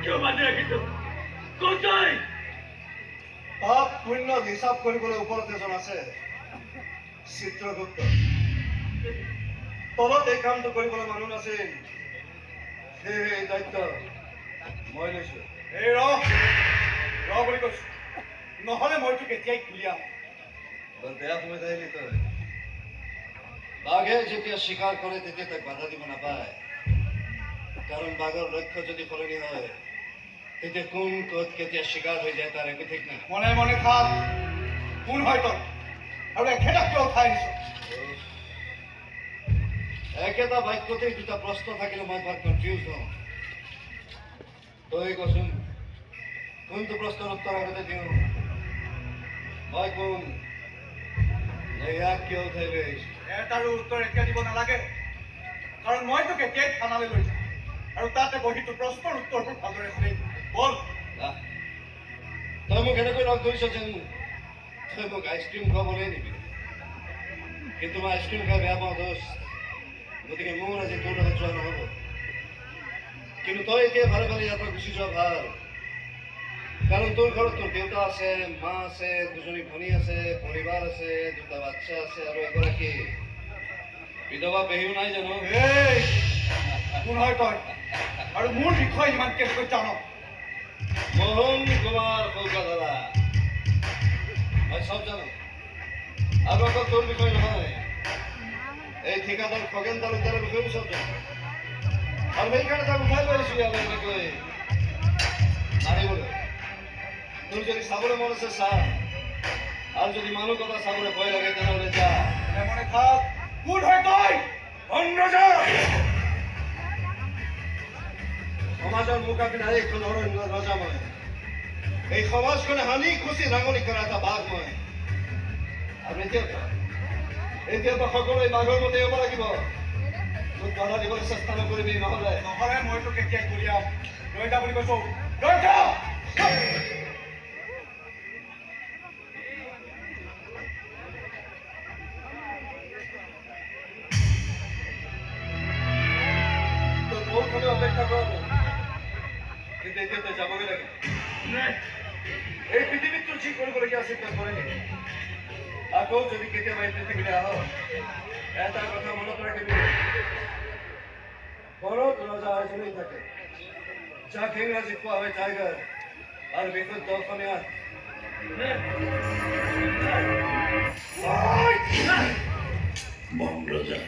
কিয় বান্ধি ৰাখিছ ক'ত তই পাপ পুণ্য হিচাপ কৰিবলৈ ওপৰত এজন আছে চিত্ৰগুপ্ত তলত এই কামটো কৰিবলৈ মানুহ নাছিল সেয়ে এই দায়িত্ব মই লৈছো এই ৰ বুলি কৈছো নহ'লে মই তোক এতিয়াই খুলিয়াম বৰ বেয়া সময়ত আহিলি তই বাঘে যেতিয়া চিকাৰ কৰে তেতিয়া তাক বাধা দিব নাপায় কাৰণ বাঘৰ লক্ষ্য যদি সলনি হয় তেতিয়া কোন ক'ত কেতিয়া চিকাৰ হৈ যায় তাৰ একো ঠিক নাই মনে মনে থাক কোন হয় তই আৰু এখেতক কিয় উঠাই আনিছ একেটা বাক্যতে দুটা প্ৰশ্ন থাকিলে মই বৰ কনফিউজ হওঁ তই কচোন কোনটো প্ৰশ্নৰ উত্তৰ আগতে দিওঁ মই কোন ইয়াক কিয় উঠাই লৈ আহিছো এটাৰো উত্তৰ এতিয়া দিব নালাগে কাৰণ মই তোক এতিয়াই থানালৈ লৈ যাম আৰু তাতে বহি তোৰ প্ৰশ্নৰ উত্তৰবোৰ ভালদৰে শুনি বল তই মোক এনেকৈ লগ ধৰিছ যেন তই মোক আইচক্ৰীম খুৱাবলৈ নিবি কিন্তু মই আইচক্ৰীম খাই বেয়া পাওঁ দোষ গতিকে মোৰ আজি তোৰ লগত যোৱা নহ'ব কিন্তু তই এতিয়া ভালে ভালে ইয়াৰ পৰা গুচি যোৱা ভাল কাৰণ তোৰ ঘৰত তোৰ দেউতা আছে মা আছে দুজনী ভনী আছে পৰিবাৰ আছে দুটা বাচ্চা আছে আৰু এগৰাকী বিধৱা পেহীও নাই জানো এই কোন হয় তই আৰু মোৰ বিষয়ে ইমান কেনেকৈ জান মোহন কুমাৰ কলকাতা মই চব জানো আৰু অকল তোৰ বিষয়ে নহয় এই ঠিকাদাৰ খগেন তালুকদাৰৰ বিষয়েও চব জানো আৰু সেইকাৰণে তাক উঠাই লৈ আহিছোঁ ইয়ালৈ এনেকৈ মাৰিবলৈ তোৰ যদি চাবলৈ মন আছে চা আৰু যদি মানুহ কথা চাবলৈ ভয় লাগে তেনেহ'লে যা মনে মনে থাক কোন হয় তই অন্নজা সমাজৰ মোকাবিলা এইখন অৰণ্য ৰজা মই এই সমাজখনে হানি খুচি ৰাঙনি কৰা এটা বাঘ মই আৰু এতিয়া সকলোৱে বাঘৰ মতে হ'ব লাগিব মোক বাধা দিবলৈ চেষ্টা নকৰিবি নহ'লে নহ'লে মই তোক এতিয়াই খুলিয়াম লৈ যা বুলি কৈছো লৈ যা বহুত সময় অপেক্ষা কৰাব কিন্তু এতিয়া তই যাবগৈ লাগে এই পৃথিৱীত তোৰ যি কৰিবলগীয়া আছিল তই কৰে নেকি আকৌ যদি কেতিয়াবা এই পৃথিৱীলৈ আহ এটা কথা মনত ৰাখিবি ঘৰত ৰজা এজনেই থাকে যাক ইংৰাজীত কোৱা হয় টাইগাৰ আৰু বিশুদ্ধ অসমীয়াত বন ৰজা